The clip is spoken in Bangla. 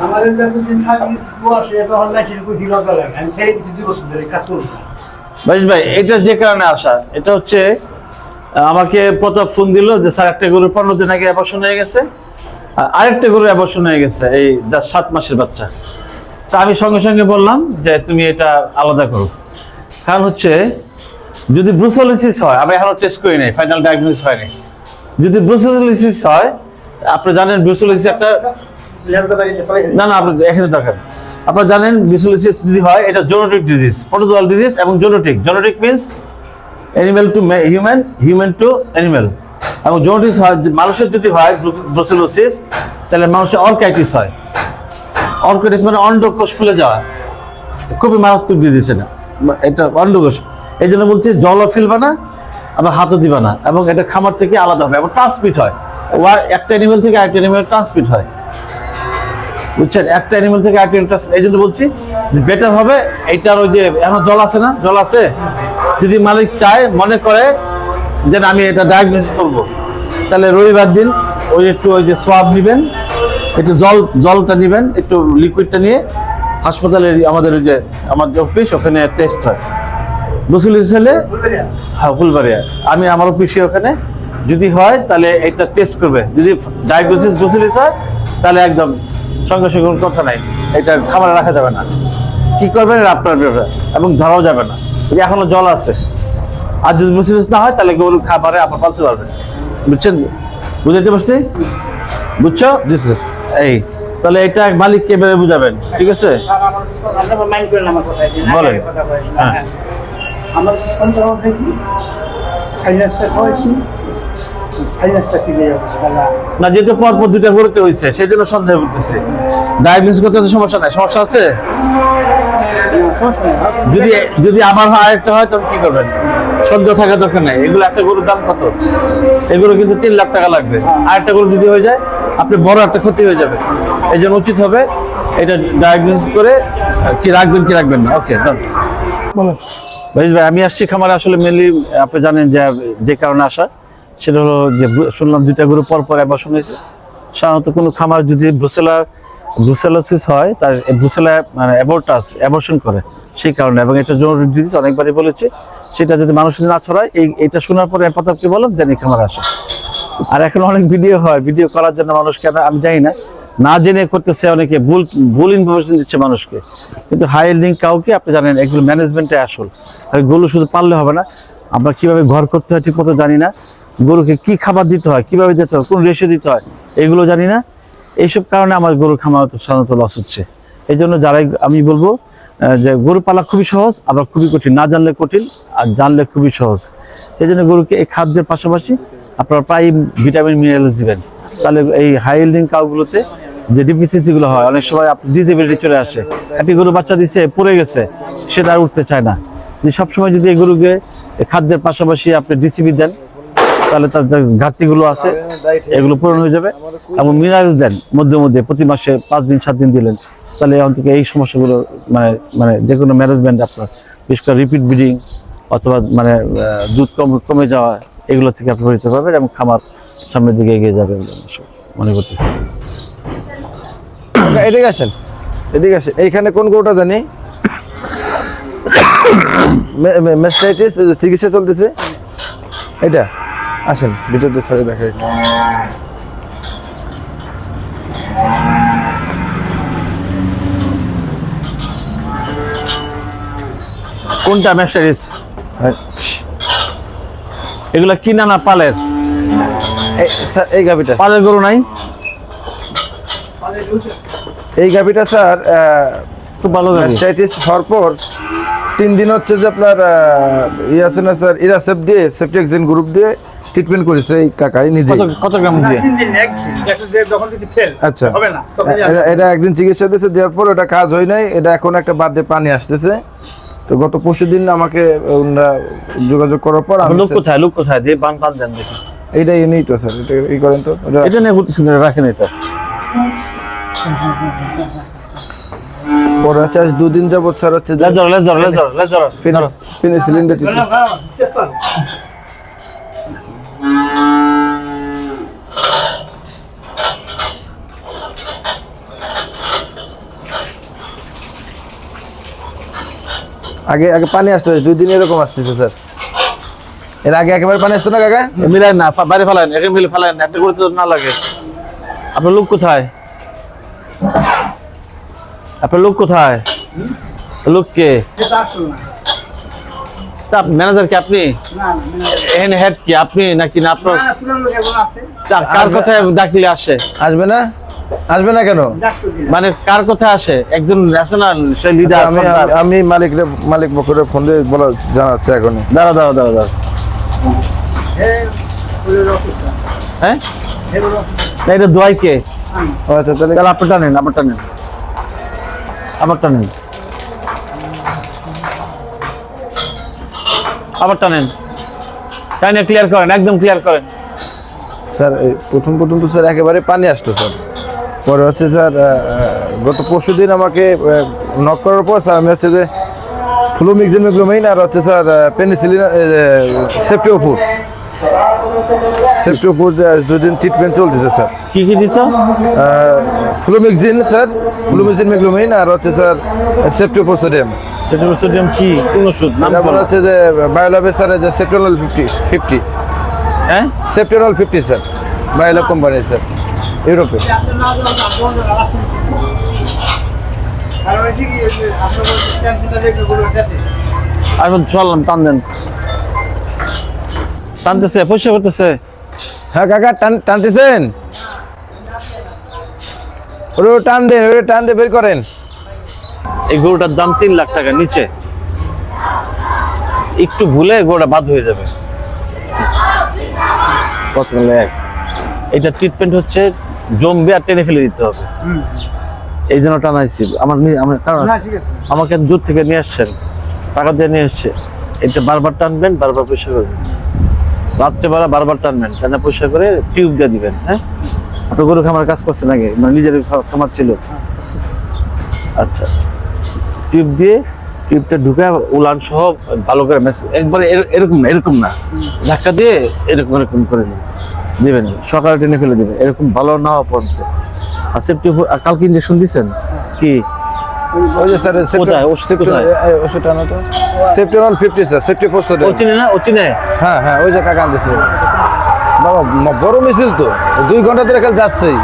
আমাদের যতদিন সার্ভিস বসে তখন মেশিন কুচি লজ্জা লাগে। আমি ছেড়ে দিচ্ছি 2 বছর ধরে কাজ করব। ভাই এটা যে কারণে আসা, এটা হচ্ছে আমাকে প্রতাপ ফোন দিল যে স্যার একটা গরু 15 দিন আগে অ্যাবর্শন হয়ে গেছে, আরেকটা গরু অ্যাবর্শন হয়ে গেছে, এই 7 মাসের বাচ্চা। তা আমি সঙ্গে সঙ্গে বললাম যে তুমি এটা আলাদা করো। কারণ হচ্ছে যদি ব্রুসেলোসিস হয়, আমি এখনো টেস্ট করি নাই, ফাইনাল ডায়াগনোসিস হয়নি। যদি ব্রুসেলোসিস হয়, আপনি জানেন ব্রুসেলোসিস একটা না আপনি এখানে দরকার, আপনারা জানেন ব্রুসেলোসিস যদি হয় এটা জেনেটিক ডিজিজ, প্রোটোজোয়াল ডিজিজ এবং genetic means animal two human, human two animal. এবং জেনেটিক্স হয়, মানুষের যদি হয় ব্রুসেলোসিস তাহলে মানুষের অর্কাইটিস হয়। অর্কাইটিস মানে অন্ডকোষ ফুলে যাওয়া, খুবই মারাত্মক ডিজিজ এটা অন্ডকোষ। এই জন্য বলছি জলও ফেলবা না, আবার হাতও দিবা না, এবং এটা খামার থেকে আলাদা হবে এবং ট্রান্সমিট হয়। একটা অ্যানিমেল থেকে আরেকটা অ্যানিমেল ট্রান্সমিট হয়, বুঝছেন? একটা অ্যানিমেল থেকে আরেকটা ট্রান্সমিট। এই জন্য বলছি যে বেটার হবে এইটার ওই যে এখন জল আছে না, জল আছে, যদি মালিক চায় মনে করে যে আমি এটা ডায়াগনোসিস করবো, তাহলে রবিবার দিন ওই যে সোয়াব নেবেন, একটু জলটা নেবেন, একটু লিকুইডটা নিয়ে হাসপাতালে আমাদের ওই যে আমার অফিস ওখানে টেস্ট হয় ব্রুসেলোসিস হলে, হ্যাঁ ফুলবাড়িয়া, আমি আমার অফিসে ওখানে যদি হয় তাহলে এটা টেস্ট করবে। যদি ডায়াগনোসিস ব্রুসেলোসিস হয় তাহলে একদম সঙ্গে সঙ্গে কোনো কথা নাই, এটা খাবারে রাখা যাবে না। কি করবেন আপনার ব্যাপার, এবং ধরাও যাবে না, এখনো জল আছে। আর যদি ব্রুসেলোসিস না হয় তাহলে গরু খাবারে আপনার পালতে পারবেন, বুঝছেন? বুঝাইতে পারছি? বুঝছো? জি স্যার। এই তাহলে এটা মালিককে এভাবে বুঝাবেন, ঠিক আছে? বলেন। হ্যাঁ, আমার সন্দেহ দেখি সাইনাসটা খাওয়াইছি, সাইনাসটা থেকে অবস্থা না যেহেতু পরপর 2টা গরুতে হয়েছে সেই জন্য সন্দেহ করতেছে। ডায়াগনোসিস করতে তো সমস্যা নাই, সমস্যা আছে? যদি আবার আরেকটা হয় তখন কি করবেন? সন্দেহ থাকা দরকার নাই। এগুলো একটা গরুর দাম কত? এগুলো কিন্তু 3 লাখ টাকা লাগবে। আরেকটা গরু যদি হয়ে যায় আপনি বড় একটা ক্ষতি হয়ে যাবে। এই জন্য উচিত হবে এটা ডায়াগনোসিস করে কি রাখবেন না। ওকে ডান। বলেন ভাই আমি আসছি খামারে আসলে মেনলি আপনি জানেন যে কারণে আসা, সেটা হলো যে শুনলাম 2টা গরু পর অ্যাবর্শন হয়েছে। সাধারণত কোনো খামার যদি ব্রুসেলোসিস হয় তার ব্রুসেলা মানে অ্যাবর্শন করে সেই কারণে, এবং এটা জেনেটিক ডিজিজ অনেকবারই বলেছি, সেটা যদি মানুষ না ছড়ায় এইটা শোনার পরে প্রতাপকে বললাম যে এই খামারে আসে। আর এখন অনেক ভিডিও হয়, ভিডিও করার জন্য মানুষ কেন আমি জানি না জেনে করতেছে, অনেকে ভুল ইনফরমেশন দিচ্ছে মানুষকে। কিন্তু হাই এন্ডিং কাউকে আপনি জানেন এগুলো ম্যানেজমেন্টে আসল। গরু শুধু পাললে হবে না, আমরা কিভাবে ঘর করতে হয় ঠিক মতো জানি না, গরুকে কি খাবার দিতে হয়, কিভাবে দিতে হয়, কোন রেশিও দিতে হয় এগুলো জানি না। এইসব কারণে আমার গরুর খামার সাধারণত লস হচ্ছে। এই জন্য যারাই আমি বলবো যে গরু পালা খুবই সহজ, আবার খুবই কঠিন। না জানলে কঠিন, আর জানলে খুবই সহজ। এই জন্য গরুকে এই খাদ্যের পাশাপাশি আপনারা প্রায় ভিটামিন মিনারেলস দিবেন। তাহলে এই হাই ইল্ডিং কাউগুলোতে যে ডিফিসিয়েন্সিগুলো হয়, অনেক সময় আপনি ডিসেবিলিটি চলে আসে। একটি গরু বাচ্চা দিচ্ছে পড়ে গেছে, সেটা আর উঠতে চায় না। যে সবসময় যদি এই গরুকে খাদ্যের পাশাপাশি আপনি ডিসিবি দেন তাহলে তার যে ঘাটতিগুলো আছে এগুলো পূরণ হয়ে যাবে, এবং মিনারেলস দেন মধ্যে প্রতি মাসে 5 দিন 7 দিন দিলেন, তাহলে অন্তত এই সমস্যাগুলো মানে যে কোনো ম্যানেজমেন্ট আপনার, বিশেষ করে রিপিট ব্রিডিং অথবা মানে দুধ কমে যাওয়া, এগুলো থেকে আপনি বেরোতে পারবেন এবং খামার সামনের দিকে এগিয়ে যাবে মনে করতেছি। এদিকে আসেন। এইখানে কোন গরুটা জানি ম্যাস্টাইটিস চিকিৎসা চলতেছে, এটা আসেন ভিতর দিয়ে ছড়ে দেখা একটু। কোনটা ম্যাস্টাইটিস? এগুলা কিনা না পালের? এই গাভিটা পালের গরু নাই, এই গাভিটা স্যার খুব ভালো গাভি। ম্যাস্টাইটিস হওয়ার পর 3 দিন হচ্ছে যে আপনার আছে না স্যার, ইরাসেপ দিয়ে সেপ্টেক্সিন গ্রুপ দিয়ে ট্রিটমেন্ট করেছে এই কাকাই নিজে। কত গ্রাম দিয়ে? 3 দিন যখন কিছু ফেল আচ্ছা হবে না, এটা একদিন চিকিৎসা দিয়েছে, দেওয়ার পর এটা কাজ হয় নাই। এটা এখন একটা বাদে পানি আসতেছে। তো গত পরশুদিন আমাকে যোগাযোগ করার পর লোক কোথায় দিয়ে পান দেন দেখি। এইটা এনেই তো স্যার, এটা এই করেন তো, এটা নিয়ে বলতেছেন রাখেন এটা। পরে হচ্ছে 2 দিন যাবত স্যার হচ্ছে লেজার পেনিসিলিনটা আগে আগে পানি আসতো 2 দিন এরকম আসতেছে স্যার। এর আগে একেবারে পানি আসতো না কাকা? মিলায় না, বাইরে ফেলান, একে মিলে ফেলান, একটা করে তো না লাগে। আপনার লোক কোথায়? আপনার লোক কোথায়? লোক কে? এটা আসল না। তা ম্যানেজার কি আপনি? না না মানে এখানে হেড কি আপনি নাকি না আপনার? না পুরো লোক এখন আছে। কার কথায় ডাকলে আসে? আসবে না? আসবে না কেন? ডাক্তার দিলা। মানে কার কথায় আসে? একজন আছে না সে লিডার। আমি মালিক বকরে ফোন দিয়ে বলা জানাচ্ছি এখন। দাঁড়া। হে পুরো অফিস। হ্যাঁ হে পুরো না, এটা দোয়াই কে? ও আচ্ছা তাহলে তাহলে আপনারটা নেন, আমারটা নেন। আমারটা নেন। তাই না, ক্লিয়ার করেন, একদম ক্লিয়ার করেন। স্যার এই প্রথম তো স্যার একেবারে পানি আসতো স্যার। পরে হচ্ছে স্যার গত পরশুদিন আমাকে নক করার পর স্যার আমি হচ্ছে যে ফ্লুমিক্সিন মেগ্লোমাইন আর হচ্ছে স্যার পেনিসিলিন সেপ্টিওপুর 2 দিন ট্রিটমেন্ট চলতেছে স্যার। কি দিছ? ফ্লুমিক্সিন স্যার, ফ্লুমিক্সিন মেগ্লোমাইন আর হচ্ছে স্যার সেপ্টিওপুর সোডিয়াম। সোডিয়াম কি কোন ওষুধ নাম তারপর বলো? হচ্ছে যে বায়োলাবের স্যার যে সেপ্টোনল 50 হ্যাঁ সেপ্টোনল 50 স্যার, বায়োলাব কোম্পানি স্যার ইউরোপে। আপনি না যাও না বন্ধ না রাখুন। আর ওই কি আপনার ক্যান্টিনটা দেখে বলে যেতে। এখন চললাম, টান দেন। টানতেছে, পয়সা করতেছে। হ্যাঁ কাকা টানতেছেন? ওরে টান দিয়ে বের করেন। এই গরুটার দাম 3 লাখ টাকা নিচে। একটু ভুলে গরুটা বাদ হয়ে যাবে। কত লাখ? এটা ট্রিটমেন্ট হচ্ছে জমবে আর টেনে ফেলে দিতে হবে। এই জন্য টানাইছি। আমার কারণ না আছে। ঠিক আছে। আমাকে দূর থেকে নিয়ে আসছেন, টাকা দিয়ে নিয়ে এসছে। এটা বারবার টানবেন, বারবার পয়সা করবেন। রাত্রেবেলা বারবার টানবেন, টানা পয়সা করে টিউব দিয়ে দিবেন। হ্যাঁ, আপনার গরু খামার কাজ করছেন আগে, মানে নিজের খামার ছিল? আচ্ছা, টিউবটা ঢুকে উলান সহ ভালো করে একবারে এরকম না, ধাক্কা দিয়ে এরকম করে দিবেন, সকালে টেনে ফেলে দিবেন, এরকম ভালো না হওয়া পর্যন্ত। আর কালকে ইঞ্জেকশন দিচ্ছেন কি? ওই যে স্যার কোথায়? ওষুধ আনো তো। সেপ্টোনল 50 স্যার, সেপ্টোপোর সোডিয়াম। ও চিনে না? ও চিনে? হ্যাঁ ওই যে কাকা আনতেছে। বাবা বড় মিছিল তো, 2 ঘন্টা ধরে খালি যাচ্ছেই।